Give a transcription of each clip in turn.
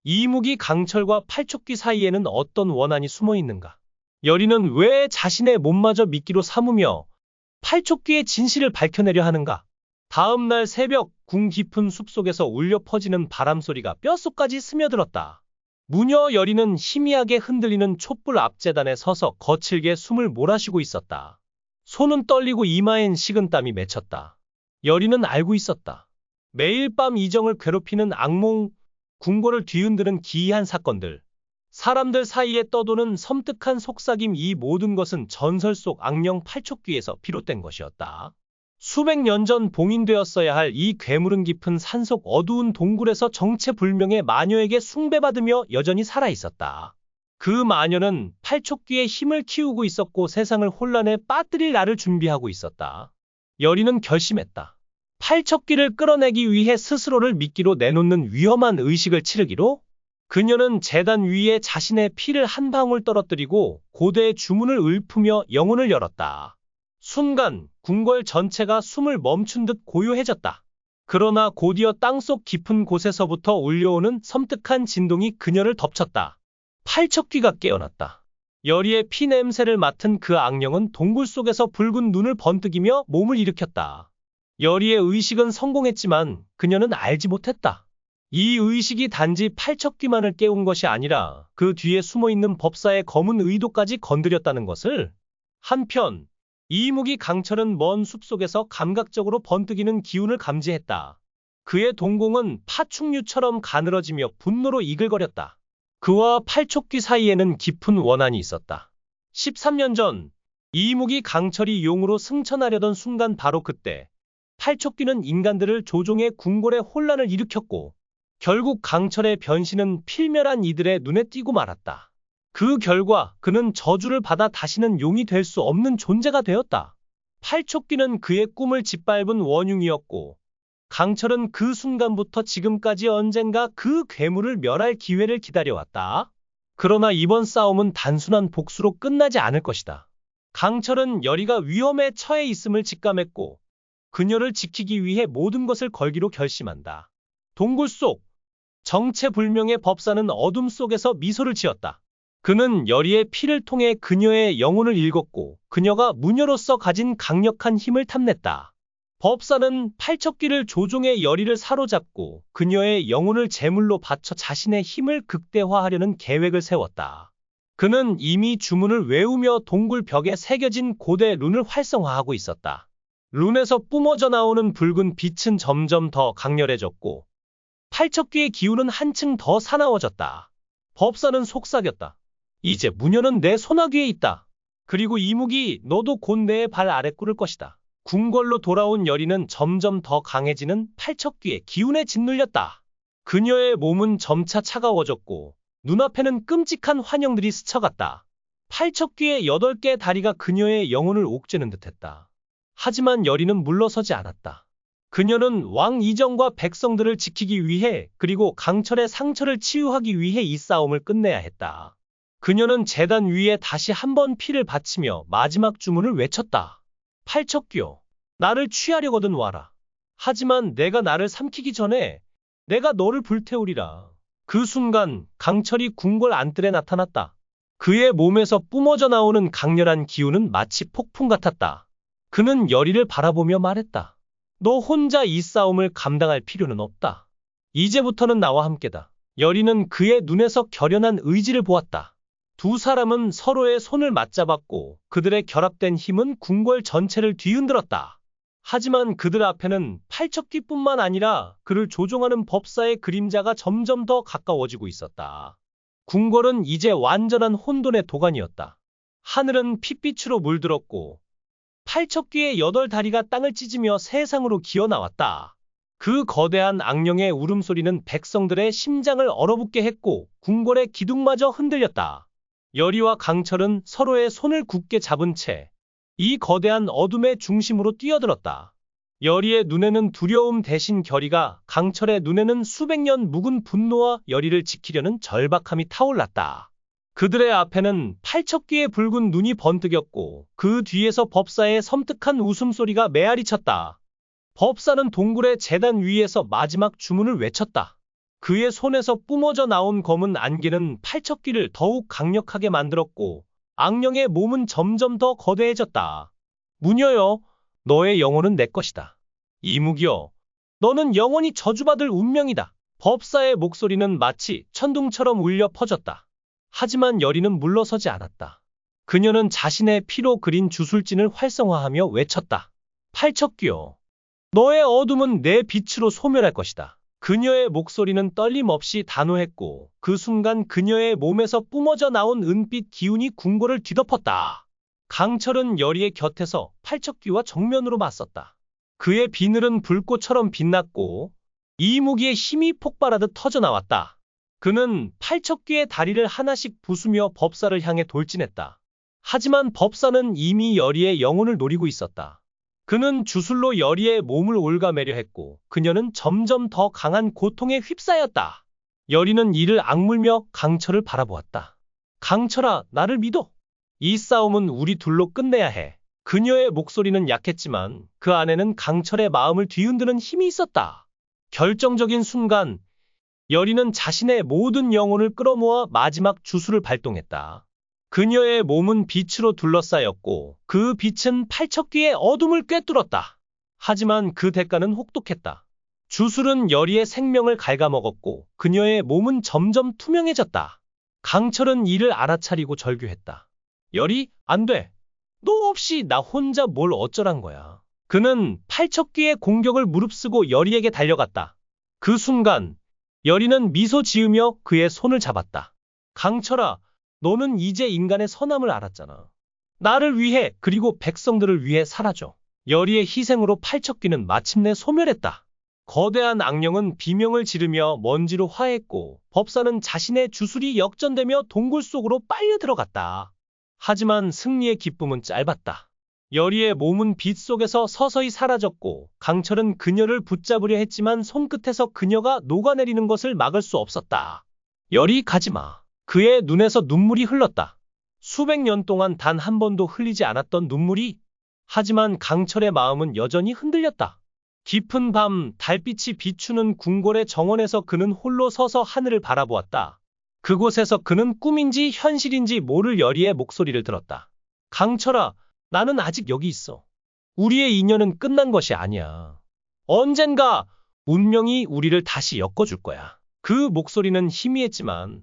이무기 강철과 팔척귀 사이에는 어떤 원한이 숨어 있는가? 여리는 왜 자신의 몸마저 미끼로 삼으며 팔척귀의 진실을 밝혀내려 하는가? 다음 날 새벽 궁 깊은 숲속에서 울려 퍼지는 바람소리가 뼛속까지 스며들었다. 무녀 여리는 희미하게 흔들리는 촛불 앞재단에 서서 거칠게 숨을 몰아쉬고 있었다. 손은 떨리고 이마엔 식은땀이 맺혔다. 여리는 알고 있었다. 매일 밤 이정을 괴롭히는 악몽, 궁궐을 뒤흔드는 기이한 사건들, 사람들 사이에 떠도는 섬뜩한 속삭임, 이 모든 것은 전설 속 악령 팔척귀에서 비롯된 것이었다. 수백 년 전 봉인되었어야 할 이 괴물은 깊은 산속 어두운 동굴에서 정체불명의 마녀에게 숭배받으며 여전히 살아있었다. 그 마녀는 팔척귀의 힘을 키우고 있었고 세상을 혼란에 빠뜨릴 날을 준비하고 있었다. 여리는 결심했다. 팔척귀를 끌어내기 위해 스스로를 미끼로 내놓는 위험한 의식을 치르기로. 그녀는 재단 위에 자신의 피를 한 방울 떨어뜨리고 고대의 주문을 읊으며 영혼을 열었다. 순간 궁궐 전체가 숨을 멈춘 듯 고요해졌다. 그러나 곧이어 땅속 깊은 곳에서부터 울려오는 섬뜩한 진동이 그녀를 덮쳤다. 팔척귀가 깨어났다. 여리의 피 냄새를 맡은 그 악령은 동굴 속에서 붉은 눈을 번뜩이며 몸을 일으켰다. 여리의 의식은 성공했지만 그녀는 알지 못했다. 이 의식이 단지 팔척귀만을 깨운 것이 아니라 그 뒤에 숨어있는 법사의 검은 의도까지 건드렸다는 것을. 한편 이무기 강철은 먼 숲속에서 감각적으로 번뜩이는 기운을 감지했다. 그의 동공은 파충류처럼 가늘어지며 분노로 이글거렸다. 그와 팔척귀 사이에는 깊은 원한이 있었다. 13년 전 이무기 강철이 용으로 승천하려던 순간, 바로 그때 팔척귀는 인간들을 조종해 궁궐에 혼란을 일으켰고 결국 강철의 변신은 필멸한 이들의 눈에 띄고 말았다. 그 결과 그는 저주를 받아 다시는 용이 될 수 없는 존재가 되었다. 팔척귀는 그의 꿈을 짓밟은 원흉이었고 강철은 그 순간부터 지금까지 언젠가 그 괴물을 멸할 기회를 기다려왔다. 그러나 이번 싸움은 단순한 복수로 끝나지 않을 것이다. 강철은 여리가 위험에 처해 있음을 직감했고 그녀를 지키기 위해 모든 것을 걸기로 결심한다. 동굴 속 정체불명의 법사는 어둠 속에서 미소를 지었다. 그는 여리의 피를 통해 그녀의 영혼을 읽었고 그녀가 무녀로서 가진 강력한 힘을 탐냈다. 법사는 팔척귀를 조종해 여리를 사로잡고 그녀의 영혼을 제물로 바쳐 자신의 힘을 극대화하려는 계획을 세웠다. 그는 이미 주문을 외우며 동굴 벽에 새겨진 고대 룬을 활성화하고 있었다. 룬에서 뿜어져 나오는 붉은 빛은 점점 더 강렬해졌고 팔척귀의 기운은 한층 더 사나워졌다. 법사는 속삭였다. 이제 무녀는 내 손아귀에 있다. 그리고 이무기, 너도 곧 내 발 아래 꿇을 것이다. 궁궐로 돌아온 여리는 점점 더 강해지는 팔척귀의 기운에 짓눌렸다. 그녀의 몸은 점차 차가워졌고 눈앞에는 끔찍한 환영들이 스쳐갔다. 팔척귀의 8개의 다리가 그녀의 영혼을 옥죄는 듯했다. 하지만 여리는 물러서지 않았다. 그녀는 왕 이정과 백성들을 지키기 위해, 그리고 강철의 상처를 치유하기 위해 이 싸움을 끝내야 했다. 그녀는 재단 위에 다시 한번 피를 바치며 마지막 주문을 외쳤다. 팔척귀여, 나를 취하려거든 와라. 하지만 내가 나를 삼키기 전에 내가 너를 불태우리라. 그 순간 강철이 궁궐 안뜰에 나타났다. 그의 몸에서 뿜어져 나오는 강렬한 기운은 마치 폭풍 같았다. 그는 여리를 바라보며 말했다. 너 혼자 이 싸움을 감당할 필요는 없다. 이제부터는 나와 함께다. 여리는 그의 눈에서 결연한 의지를 보았다. 두 사람은 서로의 손을 맞잡았고 그들의 결합된 힘은 궁궐 전체를 뒤흔들었다. 하지만 그들 앞에는 팔척귀뿐만 아니라 그를 조종하는 법사의 그림자가 점점 더 가까워지고 있었다. 궁궐은 이제 완전한 혼돈의 도가니였다. 하늘은 핏빛으로 물들었고 팔척귀의 8다리가 땅을 찢으며 세상으로 기어나왔다. 그 거대한 악령의 울음소리는 백성들의 심장을 얼어붙게 했고 궁궐의 기둥마저 흔들렸다. 여리와 강철은 서로의 손을 굳게 잡은 채 이 거대한 어둠의 중심으로 뛰어들었다. 여리의 눈에는 두려움 대신 결의가, 강철의 눈에는 수백 년 묵은 분노와 여리를 지키려는 절박함이 타올랐다. 그들의 앞에는 팔척귀의 붉은 눈이 번뜩였고 그 뒤에서 법사의 섬뜩한 웃음소리가 메아리쳤다. 법사는 동굴의 재단 위에서 마지막 주문을 외쳤다. 그의 손에서 뿜어져 나온 검은 안개는 팔척귀를 더욱 강력하게 만들었고 악령의 몸은 점점 더 거대해졌다. 무녀여, 너의 영혼은 내 것이다. 이무기여, 너는 영원히 저주받을 운명이다. 법사의 목소리는 마치 천둥처럼 울려 퍼졌다. 하지만 여리는 물러서지 않았다. 그녀는 자신의 피로 그린 주술진을 활성화하며 외쳤다. 팔척귀여, 너의 어둠은 내 빛으로 소멸할 것이다. 그녀의 목소리는 떨림 없이 단호했고 그 순간 그녀의 몸에서 뿜어져 나온 은빛 기운이 궁궐을 뒤덮었다. 강철은 여리의 곁에서 팔척귀와 정면으로 맞섰다. 그의 비늘은 불꽃처럼 빛났고 이무기의 힘이 폭발하듯 터져나왔다. 그는 팔척귀의 다리를 하나씩 부수며 법사를 향해 돌진했다. 하지만 법사는 이미 여리의 영혼을 노리고 있었다. 그는 주술로 여리의 몸을 옭아매려 했고 그녀는 점점 더 강한 고통에 휩싸였다. 여리는 이를 악물며 강철을 바라보았다. 강철아, 나를 믿어. 이 싸움은 우리 둘로 끝내야 해. 그녀의 목소리는 약했지만 그 안에는 강철의 마음을 뒤흔드는 힘이 있었다. 결정적인 순간 여리는 자신의 모든 영혼을 끌어모아 마지막 주술을 발동했다. 그녀의 몸은 빛으로 둘러싸였고 그 빛은 팔척귀의 어둠을 꿰뚫었다. 하지만 그 대가는 혹독했다. 주술은 여리의 생명을 갉아먹었고 그녀의 몸은 점점 투명해졌다. 강철은 이를 알아차리고 절규했다. 여리, 안 돼. 너 없이 나 혼자 뭘 어쩌란 거야. 그는 팔척귀의 공격을 무릅쓰고 여리에게 달려갔다. 그 순간 여리는 미소 지으며 그의 손을 잡았다. 강철아, 너는 이제 인간의 선함을 알았잖아. 나를 위해 그리고 백성들을 위해 살아줘. 여리의 희생으로 팔척귀는 마침내 소멸했다. 거대한 악령은 비명을 지르며 먼지로 화했고 법사는 자신의 주술이 역전되며 동굴 속으로 빨려 들어갔다. 하지만 승리의 기쁨은 짧았다. 여리의 몸은 빛 속에서 서서히 사라졌고 강철은 그녀를 붙잡으려 했지만 손끝에서 그녀가 녹아내리는 것을 막을 수 없었다. 여리, 가지마. 그의 눈에서 눈물이 흘렀다. 수백 년 동안 단 한 번도 흘리지 않았던 눈물이. 하지만 강철의 마음은 여전히 흔들렸다. 깊은 밤 달빛이 비추는 궁궐의 정원에서 그는 홀로 서서 하늘을 바라보았다. 그곳에서 그는 꿈인지 현실인지 모를 여리의 목소리를 들었다. 강철아, 나는 아직 여기 있어. 우리의 인연은 끝난 것이 아니야. 언젠가 운명이 우리를 다시 엮어줄 거야. 그 목소리는 희미했지만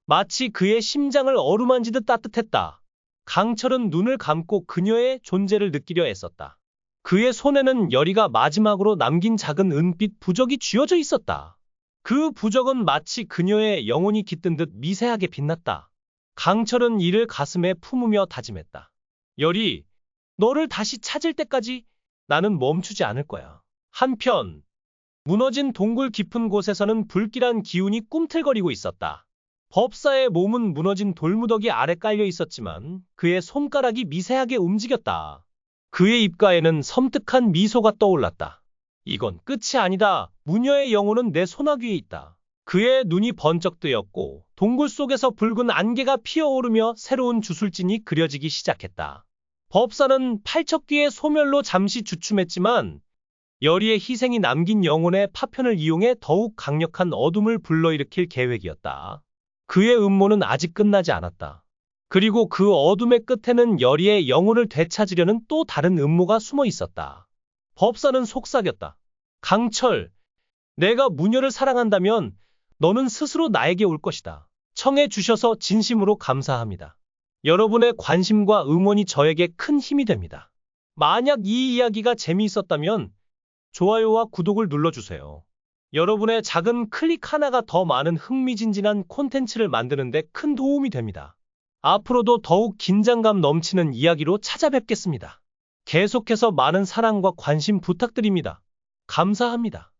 마치 그의 심장을 어루만지듯 따뜻했다. 강철은 눈을 감고 그녀의 존재를 느끼려 애썼다. 그의 손에는 여리가 마지막으로 남긴 작은 은빛 부적이 쥐어져 있었다. 그 부적은 마치 그녀의 영혼이 깃든 듯 미세하게 빛났다. 강철은 이를 가슴에 품으며 다짐했다. 여리, 너를 다시 찾을 때까지 나는 멈추지 않을 거야. 한편 무너진 동굴 깊은 곳에서는 불길한 기운이 꿈틀거리고 있었다. 법사의 몸은 무너진 돌무더기 아래 깔려 있었지만 그의 손가락이 미세하게 움직였다. 그의 입가에는 섬뜩한 미소가 떠올랐다. 이건 끝이 아니다. 무녀의 영혼은 내 손아귀에 있다. 그의 눈이 번쩍 뜨였고 동굴 속에서 붉은 안개가 피어오르며 새로운 주술진이 그려지기 시작했다. 법사는 팔척귀의 소멸로 잠시 주춤했지만 여리의 희생이 남긴 영혼의 파편을 이용해 더욱 강력한 어둠을 불러일으킬 계획이었다. 그의 음모는 아직 끝나지 않았다. 그리고 그 어둠의 끝에는 여리의 영혼을 되찾으려는 또 다른 음모가 숨어 있었다. 법사는 속삭였다. 강철, 내가 무녀를 사랑한다면 너는 스스로 나에게 올 것이다. 청해 주셔서 진심으로 감사합니다. 여러분의 관심과 응원이 저에게 큰 힘이 됩니다. 만약 이 이야기가 재미있었다면 좋아요와 구독을 눌러주세요. 여러분의 작은 클릭 하나가 더 많은 흥미진진한 콘텐츠를 만드는 데 큰 도움이 됩니다. 앞으로도 더욱 긴장감 넘치는 이야기로 찾아뵙겠습니다. 계속해서 많은 사랑과 관심 부탁드립니다. 감사합니다.